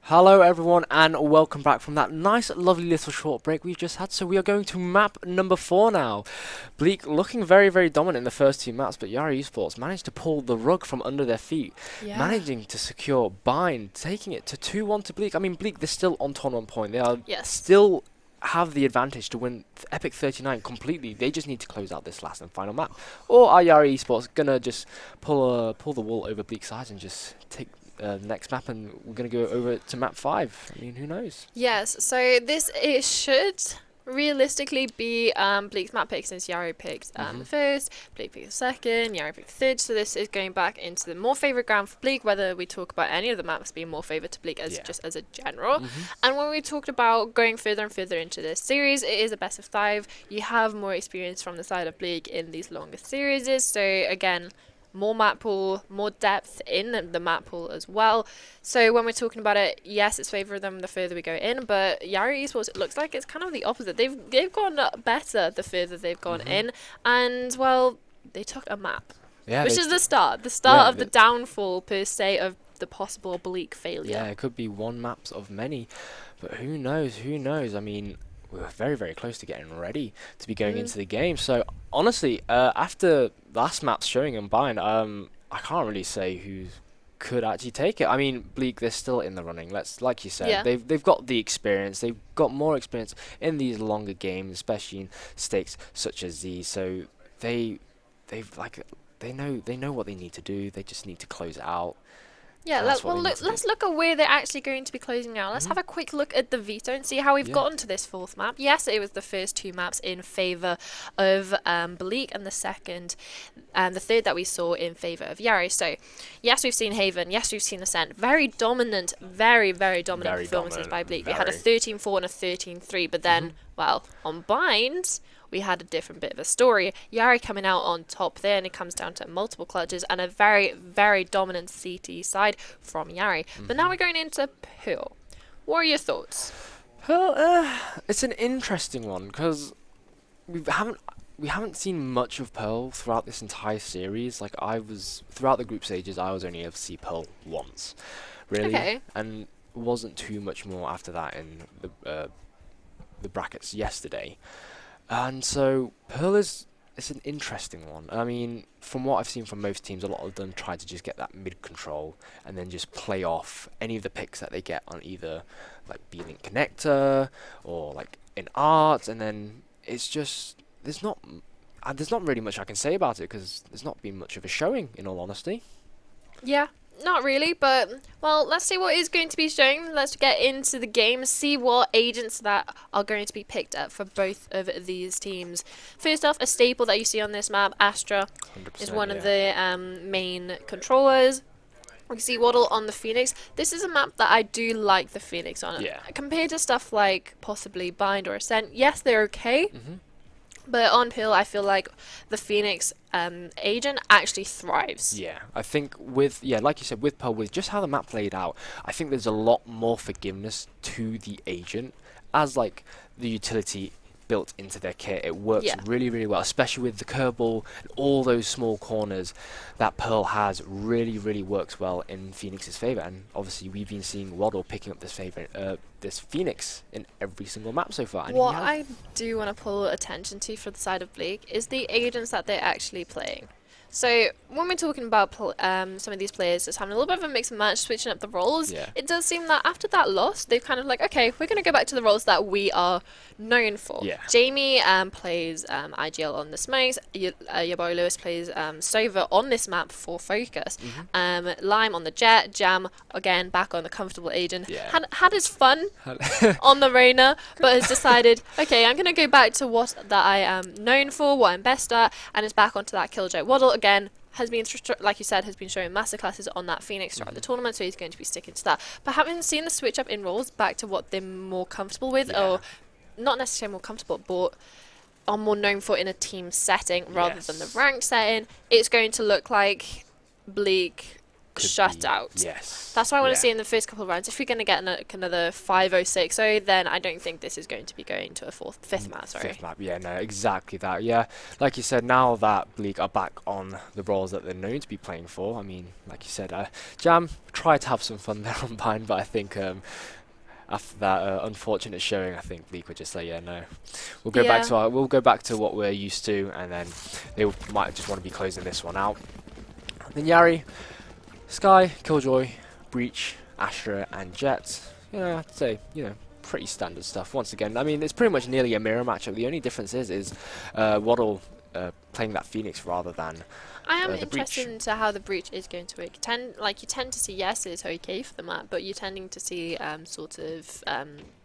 Hello everyone and welcome back from that nice lovely little short break we've just had. So we are going to map number 4 now. Bleak looking very dominant in the first two maps, but Yari Esports managed to pull the rug from under their feet, managing to secure bind, taking it to 2-1 to Bleak. I mean, Bleak, they're still on tournament point. They are still have the advantage to win EPIC39 completely. They just need to close out this last and final map. Or are Yari Esports gonna just pull the wool over Bleak's eyes and just take next map, and we're going to go over to map 5. I mean, who knows? Yes, so it should realistically be Bleak's map pick, since Yari picked the first, Bleak picked the second, Yari picked the third. So this is going back into the more favourite ground for Bleak, whether we talk about any of the maps being more favoured to Bleak as just as a general. And when we talked about going further and further into this series, it is a best of 5. You have more experience from the side of Bleak in these longer series. So again, more map pool, more depth in the map pool as well. So when we're talking about it, yes, it's favour them the further we go in, but Yari Esports, it looks like it's kind of the opposite. They've gone better the further they've gone in, and well, they took a map, which is the start of the downfall per se of the possible Bleak failure. Yeah, it could be one maps of many, but who knows? Who knows? I mean, we were very close to getting ready to be going into the game. So honestly, after last map's showing and bind, I can't really say who could actually take it. I mean, Bleak, they're still in the running. Like you said, they've got the experience. They've got more experience in these longer games, especially in stakes such as these. So they know what they need to do. They just need to close it out. Yeah, let's look at where they're actually going to be closing out. Let's have a quick look at the veto and see how we've gotten to this fourth map. Yes, it was the first two maps in favour of Bleak, and the third that we saw in favour of Yari. So, yes, we've seen Haven. Yes, we've seen Ascent. Very dominant, very dominant performances by Bleak. We had a 13-4 and a 13-3, but then, well, on bind, we had a different bit of a story. Yari coming out on top there, and it comes down to multiple clutches and a very dominant CT side from Yari. But now we're going into Pearl. What are your thoughts? Pearl, it's an interesting one because we haven't seen much of Pearl throughout this entire series. Like, throughout the group stages, I was only able to see Pearl once, really, and wasn't too much more after that in the brackets yesterday. And so Pearl it's an interesting one. I mean, from what I've seen from most teams, a lot of them try to just get that mid control and then just play off any of the picks that they get on either like B-Link connector or like in art, and then it's just there's not really much I can say about it because there's not been much of a showing, in all honesty. Yeah. Not really, but, well, let's see what is going to be shown. Let's get into the game, see what agents that are going to be picked up for both of these teams. First off, a staple that you see on this map, Astra, is one of the main controllers. We can see Waddle on the Phoenix. This is a map that I do like the Phoenix on. Compared to stuff like possibly Bind or Ascent, yes, they're okay. But on Pearl, I feel like the Phoenix agent actually thrives. Yeah, I think like you said, with Pearl, with just how the map played out, I think there's a lot more forgiveness to the agent as like the utility built into their kit. It works really well, especially with the curveball and all those small corners that Pearl has. Really works well in Phoenix's favor, and obviously we've been seeing Waddle picking up this Phoenix in every single map so far. And what I do want to pull attention to for the side of Bleak is the agents that they're actually playing. So when we're talking about some of these players just having a little bit of a mix and match, switching up the roles, it does seem that after that loss, they've kind of like, okay, we're going to go back to the roles that we are known for. Jamie plays IGL on the smokes. Your boy Lewis plays Sova on this map for focus. Lime on the jet. Jam, again, back on the comfortable agent. Had his fun on the Reyna, but has decided, okay, I'm going to go back to what that I am known for, what I'm best at, and is back onto that Killjoy. Waddle, again, has been, like you said, has been showing masterclasses on that Phoenix throughout the tournament, so he's going to be sticking to that. But having seen the switch up in roles back to what they're more comfortable with, or not necessarily more comfortable, but are more known for in a team setting rather than the ranked setting, it's going to look like Bleak shut out. Yes. That's what I want to see in the first couple of rounds. If we're going to get another 5-0-6-0, then I don't think this is going to be going to a fifth map. Sorry. Fifth map, yeah, no, exactly that. Yeah, like you said, now that Bleak are back on the roles that they're known to be playing for, I mean, like you said, Jam tried to have some fun there on Pine, but I think after that unfortunate showing, I think Bleak would just say, yeah, no, we'll go back to what we're used to, and then they might just want to be closing this one out. Then Yari, Sky, Killjoy, Breach, Astra, and Jet. Yeah, I'd say, pretty standard stuff. Once again, I mean, it's pretty much nearly a mirror matchup. The only difference is Waddle playing that Phoenix rather than I am the interested Breach. into how the Breach is going to work. You tend to see, yes, it's okay for the map, but you're tending to see sort of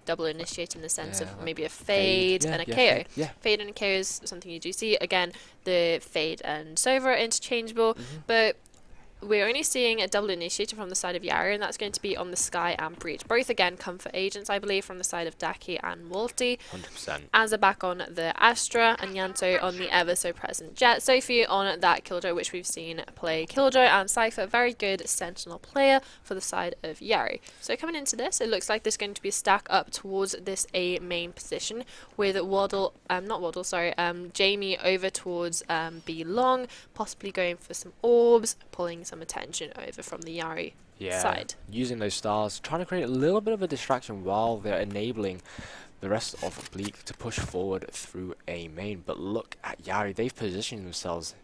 double initiate in the sense of maybe a fade and a KO. Fade and a KO is something you do see. Again, the fade and Sova are interchangeable, but we're only seeing a double initiator from the side of Yari, and that's going to be on the Sky and Breach. Both, again, comfort agents, I believe, from the side of Daki and Walty. 100%. Azza back on the Astra, and Yanto on the ever-so-present Jet. Sophie on that Killjoy, which we've seen play Killjoy, and Cypher, very good Sentinel player for the side of Yari. So coming into this, it looks like there's going to be a stack up towards this A main position, with Jamie over towards B long, possibly going for some orbs, pulling some attention over from the Yari side. Using those stars, trying to create a little bit of a distraction while they're enabling the rest of Bleak to push forward through A main. But look at Yari, they've positioned themselves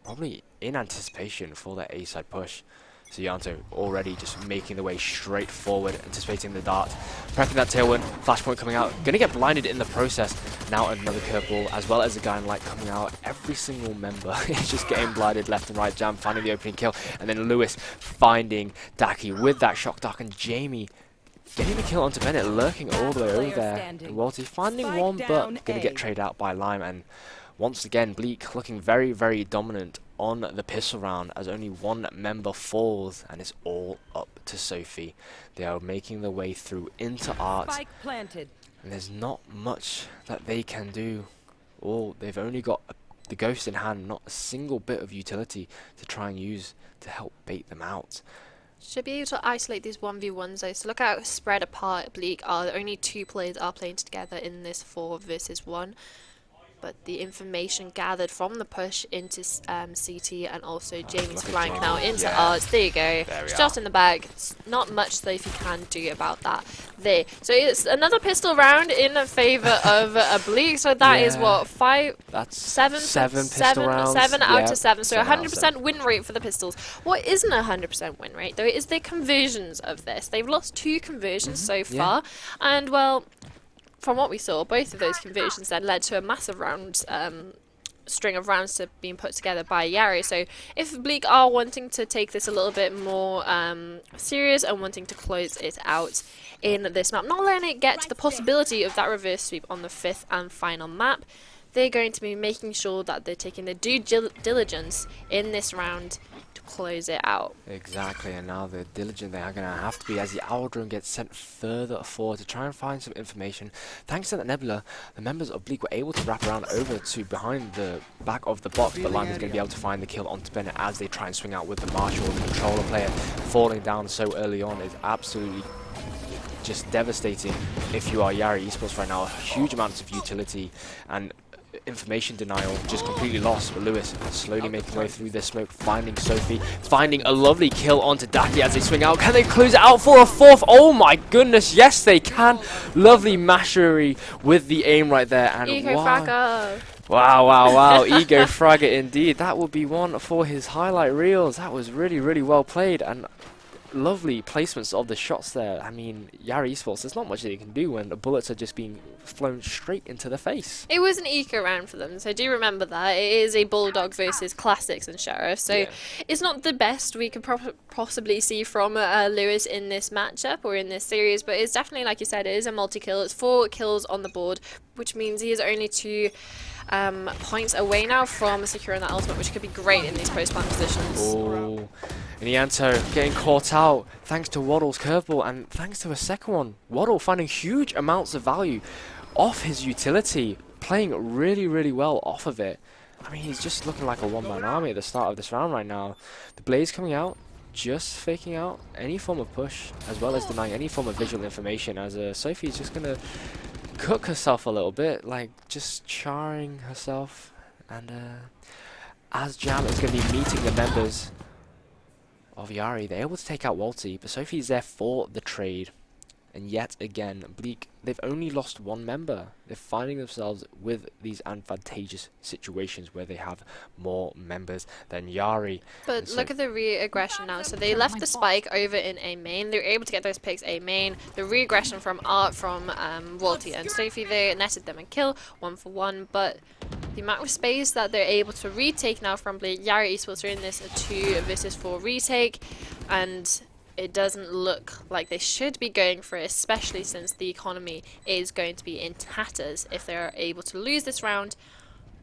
probably in anticipation for their A side push. So Yanto already just making the way straight forward, anticipating the dart, prepping that tailwind, flashpoint coming out, gonna get blinded in the process. Now another curveball, as well as a guy in light coming out. Every single member is just getting blinded left and right. Jam finding the opening kill, and then Lewis finding Daki with that shock dark, and Jamie getting the kill onto Bennett, lurking all the way over there. And Walty finding one, but gonna get traded out by Lime. And once again, Bleak looking very, very dominant on the pistol round as only one member falls, and it's all up to Sophie. They are making their way through into Art, and there's not much that they can do. They've only got the Ghost in hand, not a single bit of utility to try and use to help bait them out. Should be able to isolate these 1v1s though, so look how spread apart Bleak are. Only 2 players are playing together in this 4 versus 1. But the information gathered from the push into CT, and also Jamie's flank now into Art. There you go. Shot in the bag. Not much Sophie can do about that there. So it's another pistol round in favour of Bleak. So that is what, 5? That's 7 pistol rounds. 7 out of 7. So 100% win rate for the pistols. What isn't a 100% win rate though is the conversions of this. They've lost 2 conversions so far, and well, from what we saw, both of those conversions then led to a massive string of rounds to being put together by Yari. So if Bleak are wanting to take this a little bit more serious and wanting to close it out in this map, not letting it get to the possibility of that reverse sweep on the 5th and final map, they're going to be making sure that they're taking their due diligence in this round to close it out. Exactly, and now they're diligent. They are going to have to be, as the Owl Drone gets sent further forward to try and find some information. Thanks to that Nebula, the members of Bleak were able to wrap around over to behind the back of the box, but Lime is going to be able to find the kill onto Bennett as they try and swing out with the Marshall. The controller player falling down so early on is absolutely just devastating if you are Yari Esports right now. Huge amounts of utility and information denial just completely lost, but Lewis slowly making way through this smoke, finding Sophie, finding a lovely kill onto Daki as they swing out. Can they close it out for a 4th? Oh my goodness, yes they can. Lovely mashery with the aim right there, and wow, ego fragger indeed. That would be one for his highlight reels. That was really, really well played, and lovely placements of the shots there. I mean, Yari Esports, there's not much that you can do when the bullets are just being flown straight into the face. It was an eco round for them, so do remember that. It is a Bulldog versus Classics and Sheriff, so it's not the best we could possibly see from Lewis in this matchup or in this series, but it's definitely, like you said, it is a multi-kill. It's 4 kills on the board, which means he is only 2 points away now from securing that ultimate, which could be great in these post-plant positions. Oh, Nianto getting caught out thanks to Waddle's curveball, and thanks to a second one. Waddle finding huge amounts of value off his utility, playing really, really well off of it. I mean, he's just looking like a one-man army at the start of this round right now. The Blaze coming out, just faking out any form of push, as well as denying any form of visual information, as Sophie's just going to cook herself a little bit, like just charring herself. And as Jam is going to be meeting the members of Yari, they're able to take out Walty, but Sophie's there for the trade. And yet again, Bleak, they've only lost one member. They're finding themselves with these advantageous situations where they have more members than Yari. But So look at the re-aggression now. So they left the spike over in A main. They were able to get those picks A main. The re-aggression from Art, from Walty and Sophie, they netted them a kill, 1 for 1. But the amount of space that they're able to retake now from Bleak, Yari Esports are in this 2 versus 4 retake. And it doesn't look like they should be going for it, especially since the economy is going to be in tatters if they're able to lose this round,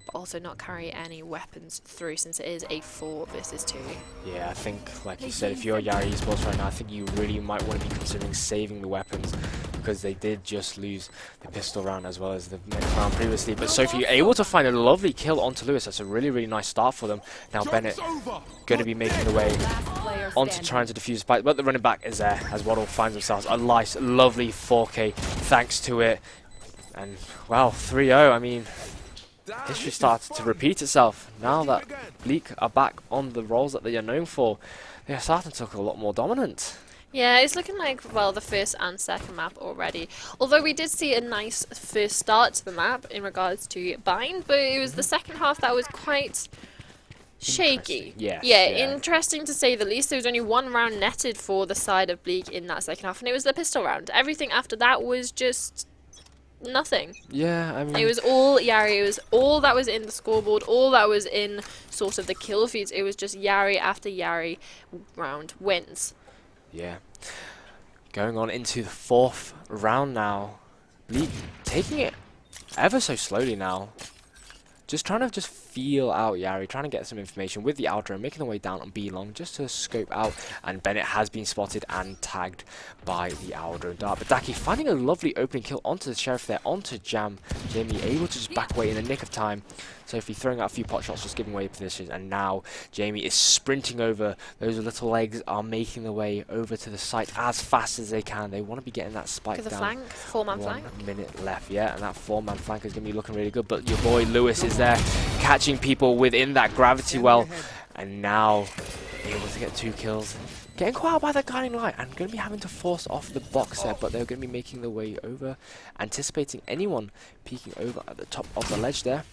but also not carry any weapons through, since it is a 4 versus 2. yeah, I think, like you said, if you're Yari Esports right now, I think you really might want to be considering saving the weapons, because they did just lose the pistol round as well as the next round previously. But Sophie able to find a lovely kill onto Lewis. That's a really, really nice start for them. Now Bennett going to be making the way onto trying to defuse spike, but the running back is there as Waddle finds themselves a nice, lovely 4K thanks to it. And wow, 3-0. I mean, history starts to repeat itself now that Bleak are back on the roles that they are known for. They are starting to look a lot more dominant. Yeah, it's looking like, well, the first and second map already. Although we did see a nice first start to the map in regards to Bind, but it was the second half that was quite shaky. Yes, yeah, yeah. interesting to say the least. There was only 1 round netted for the side of Bleak in that second half, and it was the pistol round. Everything after that was just nothing. Yeah, I mean, It was all Yari. It was all that was in the scoreboard, all that was in sort of the kill feeds. It was just Yari after Yari round wins. yeah. Going on into the 4th round now. Bleak taking it ever so slowly now. Just trying to just feel out Yari, trying to get some information with the outer and making their way down on B long just to scope out. And Bennett has been spotted and tagged by the outer dart. But Daki finding a lovely opening kill onto the Sheriff there, onto Jam. Jamie able to just back away in the nick of time. Sophie throwing out a few pot shots, just giving away positions, and now Jamie is sprinting over. Those little legs are making their way over to the site as fast as they can. They want to be getting that spike The down. flank, 4-man flank. 1 minute left, yeah, and that 4-man flank is going to be looking really good. But your boy Lewis is there, catching people within that gravity well, and now able to get 2 kills. Getting caught out by that guiding light, and going to be having to force off the box there, but they're going to be making their way over, anticipating anyone peeking over at the top of the ledge there.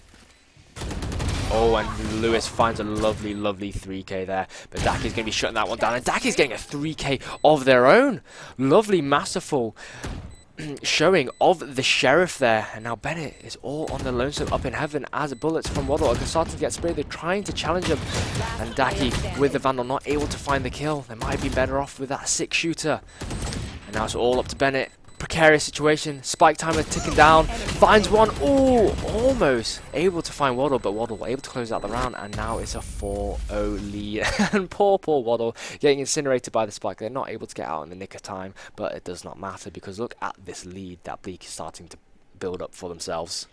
Oh, and Lewis finds a lovely, lovely 3K there. But Daki's going to be shutting that one down. And Daki's getting a 3K of their own. Lovely, masterful showing of the Sheriff there. And now Bennett is all on the lonesome up in heaven as bullets from Waddle are starting to get sprayed. They're trying to challenge him. And Daki with the Vandal not able to find the kill. They might have been better off with that 6-shooter. And now it's all up to Bennett. Precarious situation, spike timer ticking down, finds one, ooh, almost able to find Waddle, but Waddle able to close out the round, and now it's a 4-0 lead, and poor Waddle getting incinerated by the spike. They're not able to get out in the nick of time, but it does not matter, because look at this lead that Bleak is starting to build up for themselves.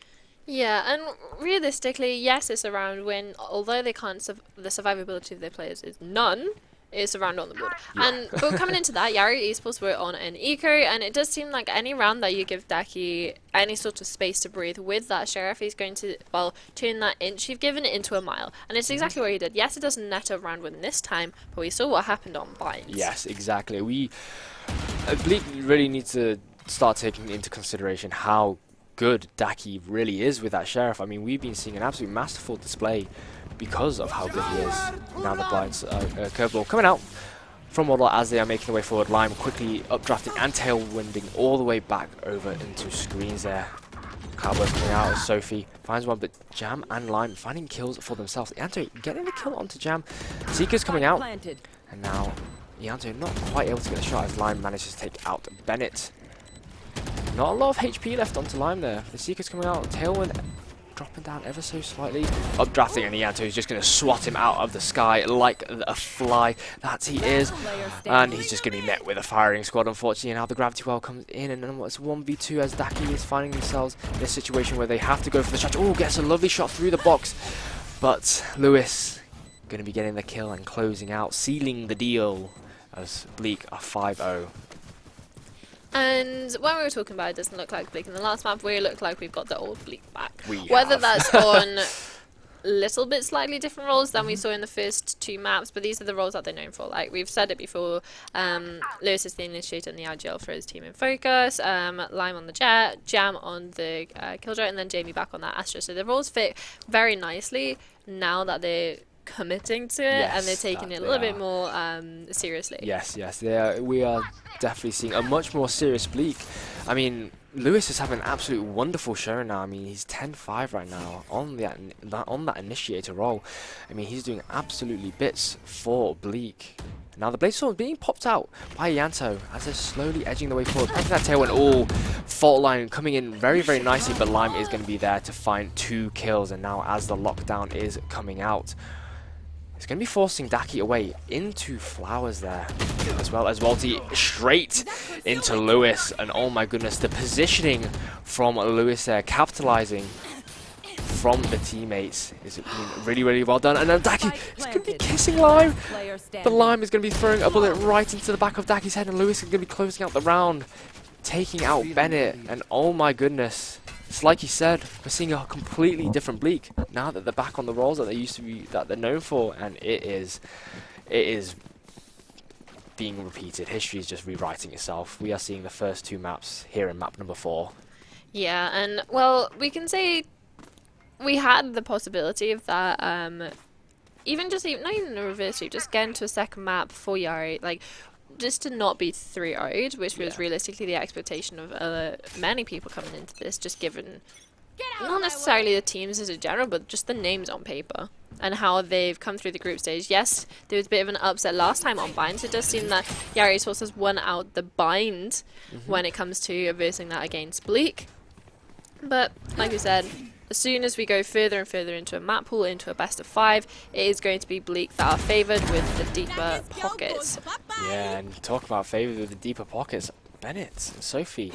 Yeah, and realistically, yes, it's a round win, although they can't, the survivability of their players is none. It's a round on the board. Yeah. But coming into that, Yari Esports were on an eco, and it does seem like any round that you give Daki any sort of space to breathe with that Sheriff, he's going to, well, turn that inch you've given it into a mile. And it's exactly what he did. Yes, it doesn't net a round win this time, but we saw what happened on Binds. Yes, exactly. Bleak really needs to start taking into consideration how good Daki really is with that Sheriff. I mean, we've been seeing an absolute masterful display because of how good he is. Now the blinds curveball coming out from Waddle as they are making their way forward. Lime quickly updrafting and tailwinding all the way back over into screens there. Cowboys coming out as Sophie finds one, but Jam and Lime finding kills for themselves. Ianto getting the kill onto Jam. Seeker's coming out, and now Ianto not quite able to get a shot as Lime manages to take out Bennett. Not a lot of HP left onto Lime there. The Seeker's coming out, Tailwind dropping down ever so slightly. Updrafting, and Ianto is just going to swat him out of the sky like a fly that he is. And he's just going to be met with a firing squad, unfortunately. And now the gravity well comes in, and then it's 1v2 as Daki is finding themselves in a situation where they have to go for the shot. Oh, gets a lovely shot through the box. But Lewis going to be getting the kill and closing out, sealing the deal as Bleak are 5-0. And when we were talking about it doesn't look like Bleak in the last map, we look like we've got the old Bleak back. Whether that's on little bit slightly different roles than we saw in the first 2 maps, but these are the roles that they're known for. Like we've said it before, Lewis is the initiator and the IGL for his team in focus, Lime on the Jet, Jam on the Killjoy, and then Jamie back on that Astra. So the roles fit very nicely now that they're committing to it, and they're taking it a little bit more seriously. Yes, we are definitely seeing a much more serious Bleak. I mean, Lewis is having an absolute wonderful show now. I mean, he's 10-5 right now on that initiator role. I mean, he's doing absolutely bits for Bleak. Now the Blaze Storm being popped out by Yanto as they're slowly edging the way forward. Pressing that tailwind, all fault line coming in very, very nicely, but Lime is going to be there to find 2 kills. And now as the lockdown is coming out, it's going to be forcing Daki away into Flowers there, as well as Walty straight into Lewis. And oh my goodness, the positioning from Lewis there, capitalizing from the teammates, is being really, really well done. And then Daki is going to be kissing Lime, but Lime is going to be throwing a bullet right into the back of Daki's head, and Lewis is going to be closing out the round, taking out Bennett. And oh my goodness, it's like you said, we're seeing a completely different Bleak now that they're back on the roles that they used to be, that they're known for, and it is being repeated. History is just rewriting itself. We are seeing the first 2 maps here in map number 4. Yeah, and well, we can say we had the possibility of that, not even a reverse sweep, just getting to a second map for Yari, like just to not be 3-0'd, which was realistically the expectation of many people coming into this, just given not necessarily the teams as a general, but just the names on paper and how they've come through the group stage. Yes, there was a bit of an upset last time on Bind, so it does seem that Yari Source has won out the Bind when it comes to aversing that against Bleak. But like we said, as soon as we go further and further into a map pool, into a best of 5, it is going to be Bleak that are favoured with the deeper pockets. Yeah, and talk about favoured with the deeper pockets. Bennett and Sophie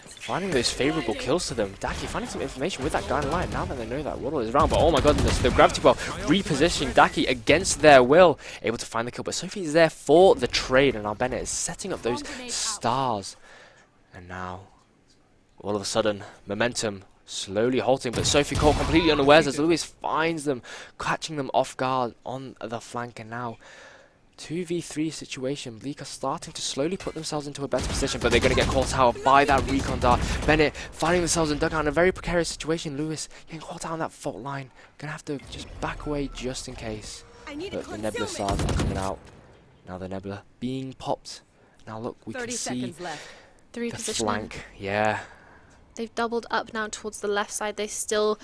finding those favourable kills to them. Daki finding some information with that guy in line now that they know that Waddle is around. But oh my goodness, the gravity ball repositioning Daki against their will, able to find the kill. But Sophie is there for the trade, and now Bennett is setting up those stars. And now, all of a sudden, momentum slowly halting, but Sophie caught completely unawares as Lewis finds them, catching them off guard on the flank. And now 2v3 situation. Bleak are starting to slowly put themselves into a better position, but they're going to get caught out by that recon dart. Bennett finding themselves in dugout in a very precarious situation. Lewis getting caught out on that fault line. Going to have to just back away just in case. But the Nebula stars are coming out. Now the Nebula being popped. Now look, we can see the flank. Yeah. They've doubled up now towards the left side. They still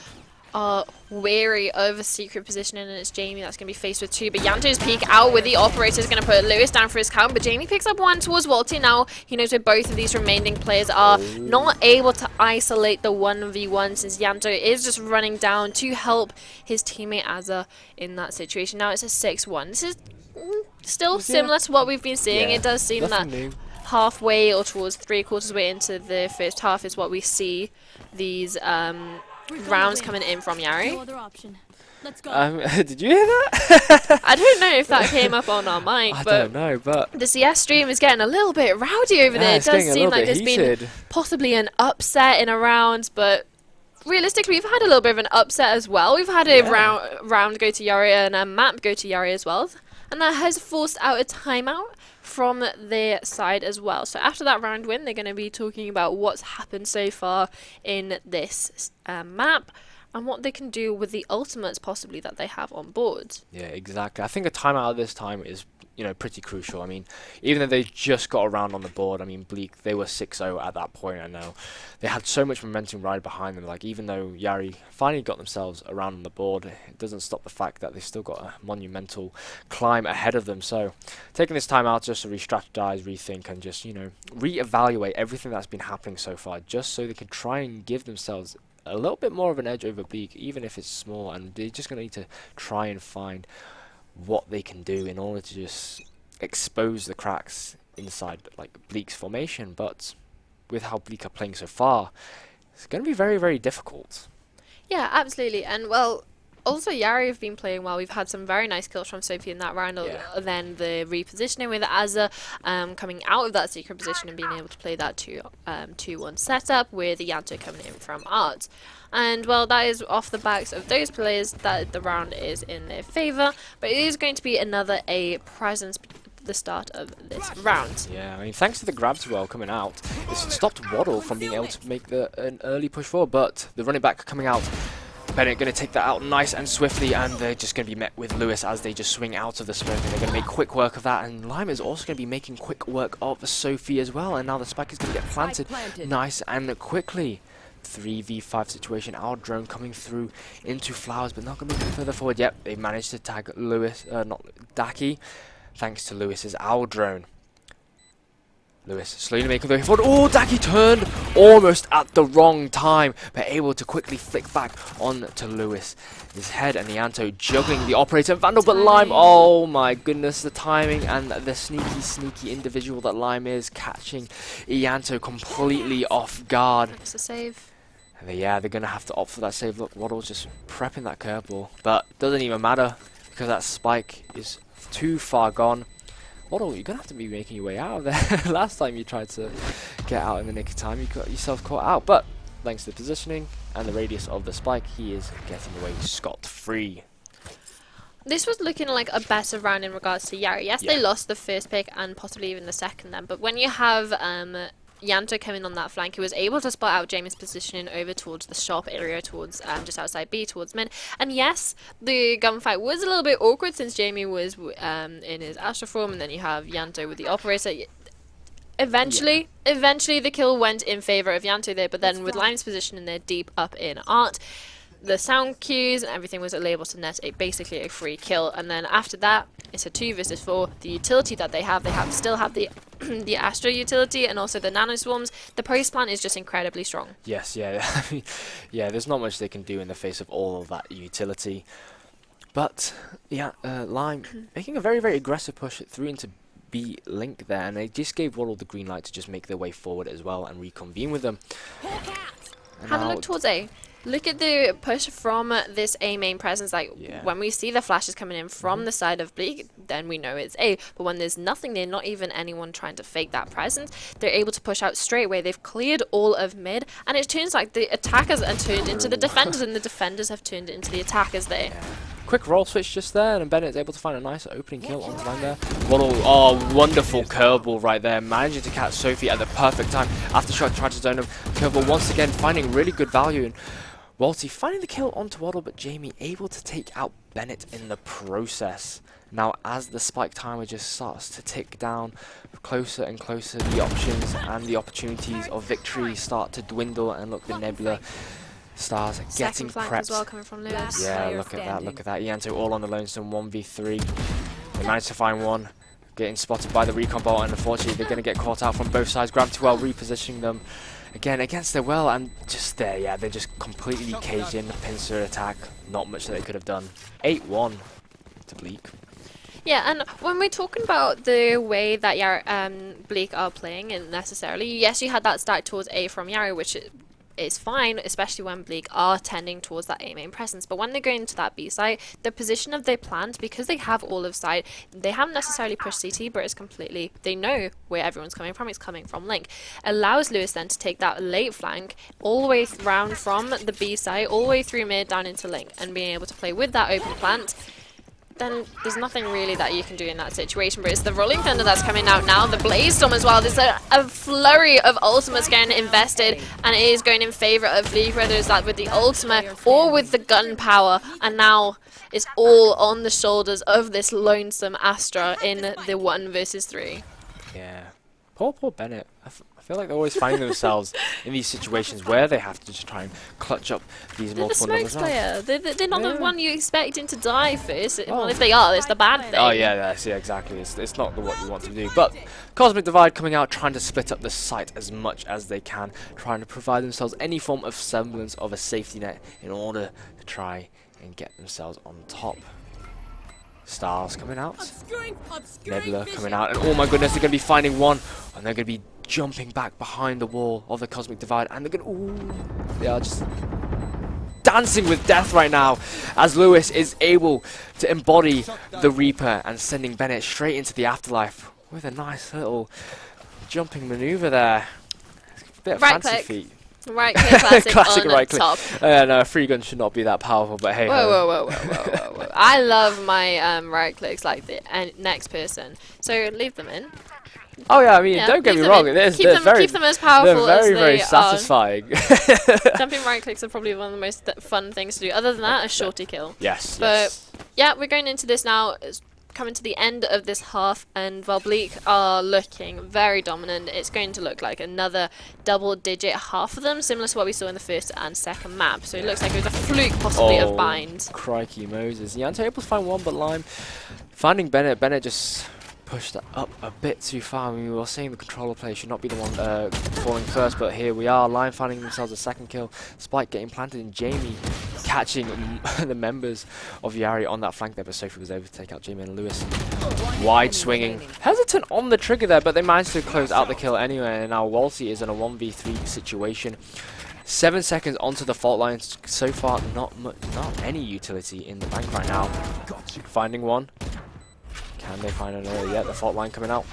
are wary of a secret positioning, and it's Jamie that's going to be faced with 2. But Yanto's peek out with the operator is going to put Lewis down for his count, but Jamie picks up 1 towards Walty. Now he knows where both of these remaining players are not able to isolate the 1v1, since Yanto is just running down to help his teammate Azza in that situation. Now it's a 6-1. This is still similar to what we've been seeing. It does seem that halfway or towards 3/4 way into the first half is what we see these rounds coming in from Yari. Did you hear that? I don't know if that came up on our mic, I but don't know, but the CS stream is getting a little bit rowdy over there. It does seem like there's been possibly an upset in a round, but realistically, we've had a little bit of an upset as well. We've had a round go to Yari and a map go to Yari as well, and that has forced out a timeout from their side as well. So after that round win, they're going to be talking about what's happened so far in this map and what they can do with the ultimates possibly that they have on board. Yeah, exactly. I think a timeout at this time is, you know, pretty crucial. I mean, even though they just got around on the board, I mean, Bleak, they were 6-0 at that point. I know they had so much momentum right behind them. Like, even though Yari finally got themselves around on the board, it doesn't stop the fact that they've still got a monumental climb ahead of them. So taking this time out just to re-strategize, rethink, and just, you know, re-evaluate everything that's been happening so far, just so they can try and give themselves a little bit more of an edge over Bleak, even if it's small. And they're just going to need to try and find what they can do in order to just expose the cracks inside like Bleak's formation. But with how Bleak are playing so far, it's going to be very, very difficult. Yeah, absolutely. And well, Also, Yari have been playing well. We've had some very nice kills from Sophie in that round. Then the repositioning with Azza coming out of that secret position and being able to play that 2-1 setup with Yanto coming in from Art. And, well, that is off the backs of those players that the round is in their favour. But it is going to be another A presence at the start of this round. Yeah, I mean, thanks to the grabs well coming out, it's stopped Waddle from being able to make an early push forward. But the running back coming out, Bennett going to take that out nice and swiftly, and they're just going to be met with Lewis as they just swing out of the smoke, and they're going to make quick work of that. And Lime is also going to be making quick work of Sophie as well, and now the spike is going to get planted nice and quickly. 3v5 situation. Our drone coming through into Flowers, but not going to move further forward. Yep, they managed to tag Lewis, not Daki, thanks to Lewis's owl drone. Lewis slowly making the way forward. Oh, Daki turned almost at the wrong time, but able to quickly flick back on to Lewis. His head and Yanto juggling the operator. Vandal, but Lime, oh my goodness, the timing and the sneaky individual that Lime is, catching Yanto completely off guard. It's a save. Yeah, they're going to have to opt for that save. Look, Waddle's just prepping that curveball, but doesn't even matter because that spike is too far gone. Waddle, you're going to have to be making your way out of there. Last time you tried to get out in the nick of time, you got yourself caught out, but thanks to the positioning and the radius of the spike, he is getting away scot-free. This was looking like a better round in regards to Yari. Yes, they lost the first pick and possibly even the second then, but when you have Yanto coming on that flank, he was able to spot out Jamie's positioning over towards the shop area, towards just outside B, towards mid. And yes, the gunfight was a little bit awkward since Jamie was in his Astro form, and then you have Yanto with the operator. Eventually the kill went in favour of Yanto there, but then with Lime's positioning there deep up in Art, the sound cues and everything was able to net basically a free kill. And then after that, it's a 2 versus 4. The utility that they still have the the Astro utility and also the nano swarms. The price plan is just incredibly strong. Yes, yeah, I mean, yeah. There's not much they can do in the face of all of that utility. But yeah, Lime making a very aggressive push through into B link there, and they just gave Waddle the green light to just make their way forward as well and reconvene with them. Have a look towards A. Look at the push from this A main presence. Like when we see the flashes coming in from the side of Bleak, then we know it's A. But when there's nothing there, not even anyone trying to fake that presence, they're able to push out straight away. They've cleared all of mid, and it turns like the attackers are turned into the defenders, and the defenders have turned into the attackers there. Yeah. Quick roll switch just there, and Bennett's able to find a nice opening kill on the line there. Waddle, oh, wonderful curveball right there, managing to catch Sophie at the perfect time. Aftershock tried to zone him. Curveball once again finding really good value, and Walty finding the kill onto Waddle, but Jamie able to take out Bennett in the process. Now, as the spike timer just starts to tick down closer and closer, the options and the opportunities of victory start to dwindle, and look, the Nebula stars getting prepped. As well, coming from Lewis. Yeah, look at that. Yanto all on the lonesome 1v3. They managed to find one, getting spotted by the recon bolt, and unfortunately they're going to get caught out from both sides. Gravity well repositioning them again against their well, and just there, yeah, they're just completely caged in. The pincer attack, not much that they could have done. 8-1 to Bleak. Yeah, and when we're talking about the way that Bleak are playing, and necessarily, yes, you had that stack towards A from Yari, which is fine, especially when Bleak are tending towards that A main presence. But when they go into that B site, the position of their plant, because they have all of site, they haven't necessarily pushed CT, but it's completely, they know where everyone's coming from, it's coming from Link. Allows Lewis then to take that late flank all the way round from the B site, all the way through mid down into Link, and being able to play with that open plant. Then there's nothing really that you can do in that situation, but it's the Rolling Thunder that's coming out now, the Blaze Storm as well. There's a flurry of ultimates getting invested, and it is going in favour of Bleak, whether it's that with the ultimate or with the gun power, and now it's all on the shoulders of this lonesome Astra in the 1 versus 3. Yeah, poor Bennett. I feel like they're always finding themselves in these situations where they have to just try and clutch up these multiple numbers. They're the smoke player. They're not the one you expecting to die first. Well, if they are, it's the bad thing. Oh yeah, exactly. It's not what you want to do. But Cosmic Divide coming out, trying to split up the site as much as they can, trying to provide themselves any form of semblance of a safety net in order to try and get themselves on top. Stars coming out, Nebula coming out, and oh my goodness, they're going to be finding one, and they're going to be jumping back behind the wall of the Cosmic Divide, and they're going to, ooh, they are just dancing with death right now, as Lewis is able to embody the Reaper and sending Bennett straight into the afterlife with a nice little jumping maneuver there. A bit of fancy feet. Right click classic, classic on right click. top. No, a free gun should not be that powerful, but hey. Whoa. I love my right clicks like the next person. So leave them in. Oh yeah, I mean, don't get me wrong. Keep them as powerful as they very satisfying. Jumping right clicks are probably one of the most fun things to do. Other than that, a shorty kill. Yes. But yeah, we're going into this now. It's coming to the end of this half, and while Bleak are looking very dominant, it's going to look like another double-digit half of them, similar to what we saw in the first and second map. So it looks like it was a fluke, possibly, of Bind. Crikey Moses. Yeah, able to find one, but Lime finding Bennett. Bennett just pushed up a bit too far. I mean, we were saying the controller player should not be the one falling first, but here we are. Lime finding themselves a second kill. Spike getting planted, and Jamie catching the members of Yari on that flank there, but Sophie was able to take out Jamie and Lewis. Wide swinging. Hesitant on the trigger there, but they managed to close out the kill anyway, and now Walsey is in a 1v3 situation. 7 seconds onto the fault line. So far, not any utility in the bank right now. Finding one. Can they find another? Yeah, the fault line coming out.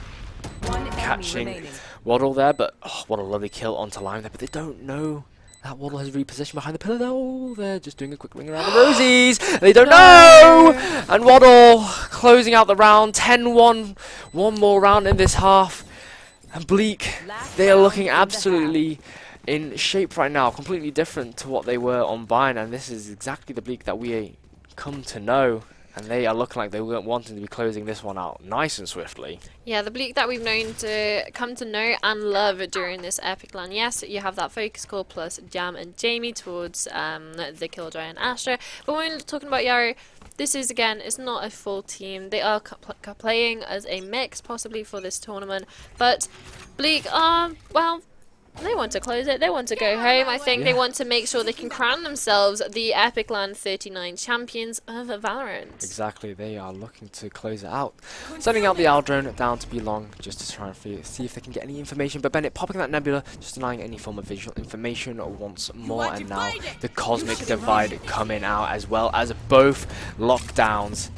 Catching Waddle there, but what a lovely kill onto Lime there, but they don't know that Waddle has repositioned behind the pillar there. Oh, they're just doing a quick ring around the rosies. They don't know! And Waddle closing out the round. 10-1. One more round in this half. And Bleak, they are looking absolutely in shape right now. Completely different to what they were on Bind. And this is exactly the Bleak that we come to know. And they are looking like they weren't wanting to be closing this one out nice and swiftly. Yeah, the Bleak that we've known to come to know and love during this epic run. Yes, you have that focus call plus Jam and Jamie towards the Killjoy and Astra. But when we're talking about Yari, this is, again, it's not a full team. They are playing as a mix, possibly, for this tournament. But Bleak are, well, they want to close it. They want to go home. I think they want to make sure they can crown themselves the EPIC39 champions of Valorant. Exactly. They are looking to close it out. Sending out the Aldrone down to be long just to try and see if they can get any information. But Bennett popping that nebula, just denying any form of visual information once more. And now the Cosmic Divide coming out, as well as both lockdowns.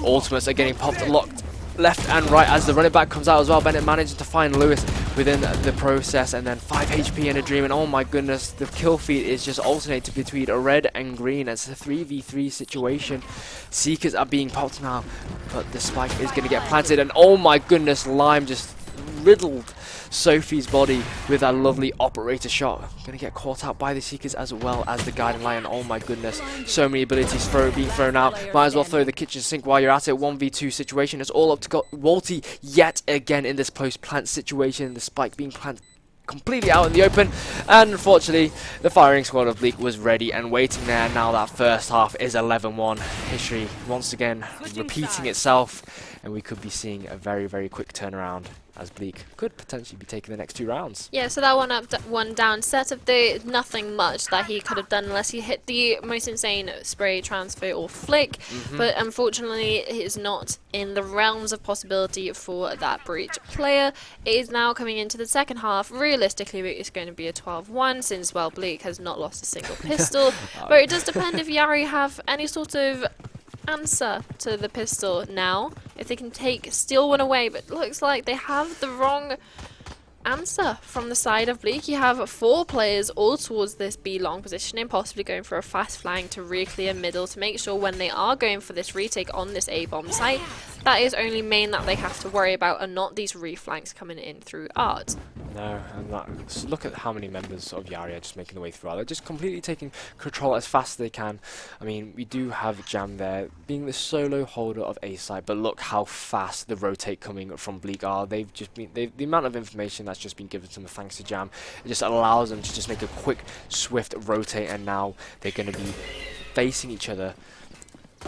Ultimates are getting popped, locked left and right as the running back comes out as well. Bennett managing to find Lewis within the process, and then 5 HP in a dream, and oh my goodness, the kill feed is just alternated between a red and green. It's a 3v3 situation. Seekers are being popped now, but the spike is going to get planted, and oh my goodness, Lime just riddled Sophie's body with a lovely operator shot. Going to get caught out by the Seekers as well as the Guiding Lion. Oh my goodness, so many abilities being thrown out. Might as well throw the kitchen sink while you're at it. 1v2 situation. It's all up to Walty yet again in this post-plant situation. The spike being planted completely out in the open, and unfortunately the firing squad of Bleak was ready and waiting there. Now that first half is 11-1. History once again repeating itself, and we could be seeing a very, very quick turnaround as Bleak could potentially be taking the next 2 rounds. Yeah, so that one up, one down set of the nothing much that he could have done unless he hit the most insane spray, transfer or flick, but unfortunately it is not in the realms of possibility for that Breach player. It is now coming into the second half. Realistically, it's going to be a 12-1 since, well, Bleak has not lost a single pistol, but it does depend if Yari have any sort of answer to the pistol now, if they can steal one away, but it looks like they have the wrong answer from the side of Bleak. You have 4 players all towards this B long positioning, possibly going for a fast flank to re-clear middle to make sure when they are going for this retake on this A bomb site, that is only main that they have to worry about, and not these reflanks coming in through art. No, and look at how many members of Yari are just making their way through. They're just completely taking control as fast as they can. I mean, we do have Jam there being the solo holder of A side, but look how fast the rotate coming from Bleak are. They've just been the amount of information that's just been given to them thanks to Jam. It just allows them to just make a quick, swift rotate, and now they're going to be facing each other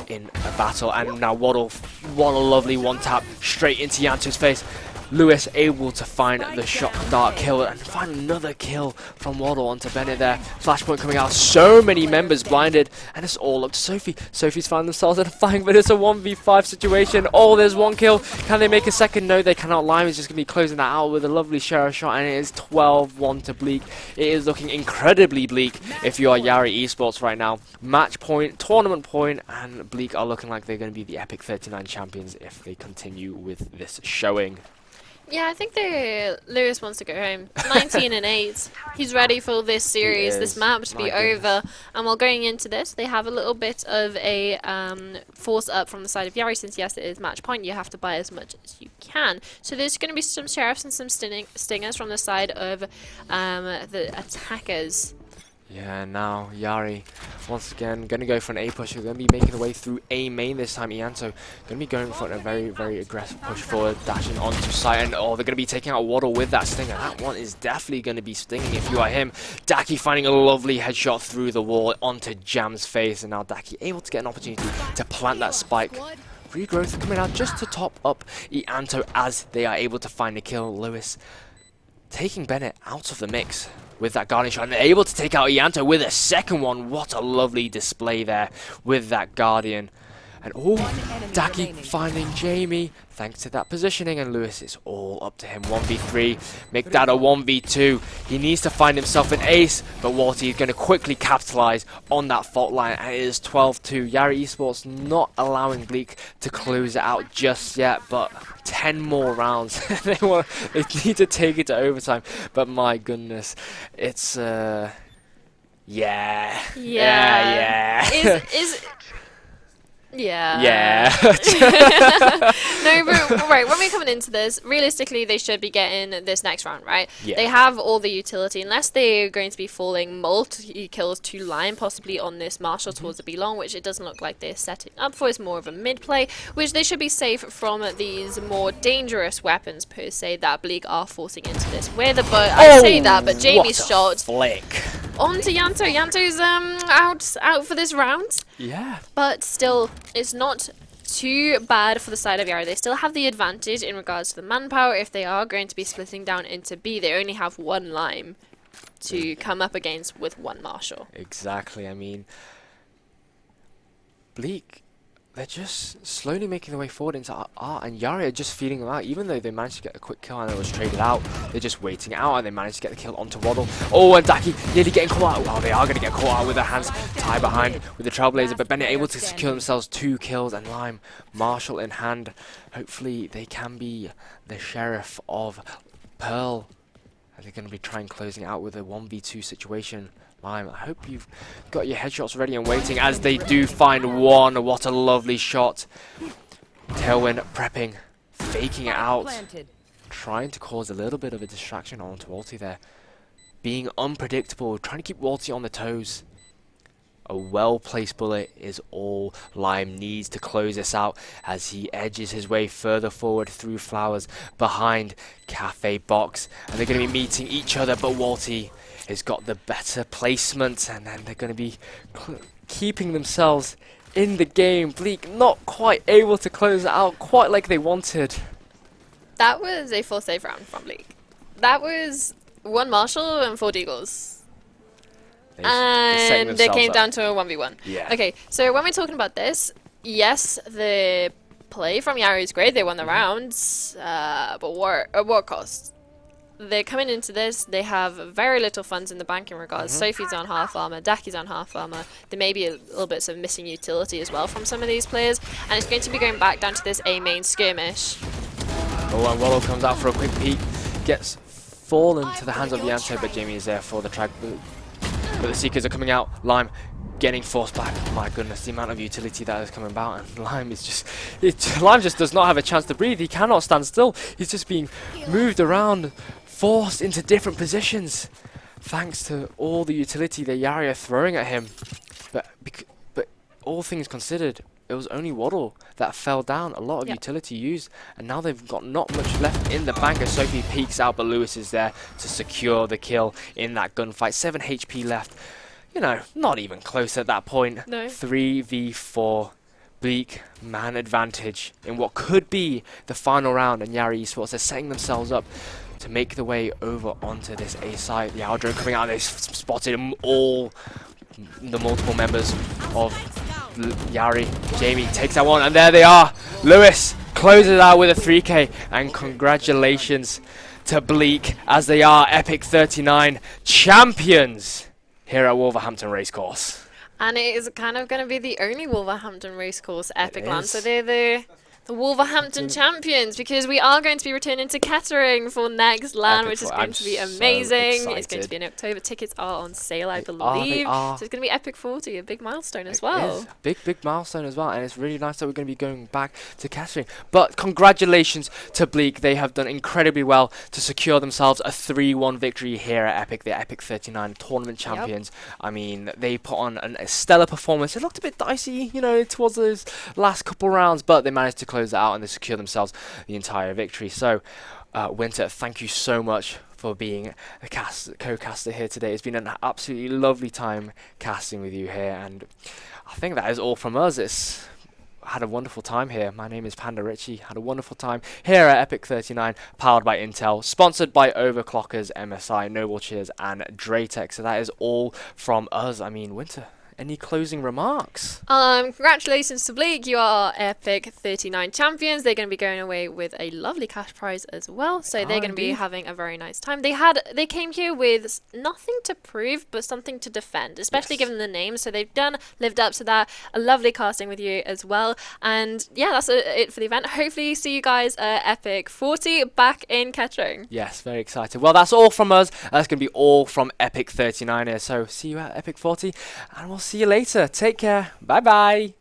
in a battle. And now Waddle, what a lovely one tap straight into Yantu's face. Lewis able to find the shock dart kill and find another kill from Waddle onto Bennett there. Flashpoint coming out, so many members blinded, and it's all up to Sophie. Sophie's found themselves in a fight, but it's a 1v5 situation. Oh, there's one kill. Can they make a second? No, they cannot. Lime is just going to be closing that out with a lovely sheriff shot, and it is 12-1 to Bleak. It is looking incredibly bleak if you are Yari Esports right now. Match point, tournament point, and Bleak are looking like they're going to be the EPIC39 champions if they continue with this showing. Yeah, I think Lewis wants to go home. 19-8. He's ready for this series, this map to be over. And while going into this, they have a little bit of a force up from the side of Yari, since yes, it is match point. You have to buy as much as you can. So there's going to be some sheriffs and some stingers from the side of the attackers. Yeah, now Yari once again going to go for an A push. They're going to be making their way through A main this time. Ianto going to be going for a very, very aggressive push forward, dashing onto site, and oh, they're going to be taking out Waddle with that stinger. That one is definitely going to be stinging if you are him. Daki finding a lovely headshot through the wall onto Jam's face, and now Daki able to get an opportunity to plant that spike. Regrowth coming out just to top up Ianto as they are able to find a kill. Lewis taking Bennett out of the mix with that Guardian shot, and they're able to take out Ianto with a second one. What a lovely display there with that Guardian. And oh, Daki finding Jamie thanks to that positioning, and Lewis, it's all up to him. 1v3, make that a 1v2. He needs to find himself an ace, but Walty is going to quickly capitalize on that fault line, and it is 12-2. Yari Esports not allowing Bleak to close it out just yet, but 10 more rounds. They need to take it to overtime, but my goodness, it's yeah. Yeah. No, but right, when we're coming into this, realistically, they should be getting this next round, right? Yeah. They have all the utility, unless they're going to be falling multi-kills to Lion, possibly on this Marshall towards the B-Long, which it doesn't look like they're setting up for. It's more of a mid-play, which they should be safe from these more dangerous weapons, per se, that Bleak are forcing into this. I say that, but Jamie's shot flick onto Yanto. Yanto's out for this round. Yeah. But still, it's not too bad for the side of Yari. They still have the advantage in regards to the manpower. If they are going to be splitting down into B, they only have one Lime to come up against with one Marshall. Exactly. I mean, Bleak, they're just slowly making their way forward into R, and Yari are just feeding them out. Even though they managed to get a quick kill and it was traded out, they're just waiting it out, and they managed to get the kill onto Waddle. Oh, and Daki nearly getting caught out. Well, they are going to get caught out with their hands tied behind with the Trailblazer, but Bennett able to secure themselves 2 kills, and Lime, Marshall in hand. Hopefully they can be the sheriff of Pearl. They're going to be trying closing out with a 1v2 situation. Lime, I hope you've got your headshots ready and waiting, as they do find one. What a lovely shot. Tailwind prepping, faking it out, trying to cause a little bit of a distraction onto Walty there. Being unpredictable, trying to keep Walty on the toes. A well-placed bullet is all Lime needs to close this out, as he edges his way further forward through flowers behind Cafe Box. And they're going to be meeting each other, but Walty has got the better placement, and then they're going to be keeping themselves in the game. Bleak not quite able to close it out quite like they wanted. That was a full save round from Bleak. That was 1 Marshall and 4 Deagles. And they came down to a 1v1. Yeah. Okay, so when we're talking about this, yes, the play from Yari is great. They won the rounds, but what cost? They're coming into this, they have very little funds in the bank in regards. Sophie's on half armor, Daki's on half armor. There may be a little bits of missing utility as well from some of these players, and it's going to be going back down to this A main skirmish. Oh, and Waddle comes out for a quick peek, gets fallen to the hands of Yanto, but Jamie is there for the track boot. But the Seekers are coming out. Lime getting forced back. My goodness, the amount of utility that is coming about, and Lime is just Lime just does not have a chance to breathe. He cannot stand still. He's just being moved around, forced into different positions, thanks to all the utility that Yari are throwing at him. But all things considered, it was only Waddle that fell down. A lot of utility used, and now they've got not much left in the bank as Sophie peeks out, but Lewis is there to secure the kill in that gunfight. 7 HP left. You know, not even close at that point. No. 3v4. Bleak man advantage in what could be the final round, and Yari Esports are setting themselves up to make the way over onto this A site. The Aldro coming out, they spotted all the multiple members of Yari. Jamie takes that one, and there they are. Lewis closes out with a 3K, and congratulations to Bleak, as they are EPIC39 champions here at Wolverhampton Racecourse. And it is kind of going to be the only Wolverhampton Racecourse Epic LAN, so they're the Wolverhampton champions, because we are going to be returning to Kettering for next LAN, which is going to be amazing. It's going to be in October. Tickets are on sale, I believe. So it's going to be EPIC40, a big milestone as well. Big milestone as well, and it's really nice that we're going to be going back to Kettering. But congratulations to Bleak. They have done incredibly well to secure themselves a 3-1 victory here at Epic, the EPIC39 tournament champions. I mean, they put on a stellar performance. It looked a bit dicey, you know, towards those last couple rounds, but they managed to close it out and they secure themselves the entire victory. So Winter, thank you so much for being a co-caster here today. It's been an absolutely lovely time casting with you here, and I think that is all from us. Had a wonderful time here. My name is Panda Richie. Had a wonderful time here at EPIC39, powered by Intel, sponsored by Overclockers, MSI, Noble Cheers, and Draytech. So that is all from us. I mean, Winter, any closing remarks? Congratulations to Bleak. You are EPIC39 champions. They're going to be going away with a lovely cash prize as well. So they're going to be having a very nice time. They came here with nothing to prove, but something to defend, especially given the name. So they've lived up to that. A lovely casting with you as well. And yeah, that's it for the event. Hopefully see you guys at EPIC40 back in Kettering. Yes, very excited. Well, that's all from us. That's going to be all from EPIC39 here. So see you at EPIC40, and we'll see you later. Take care. Bye bye.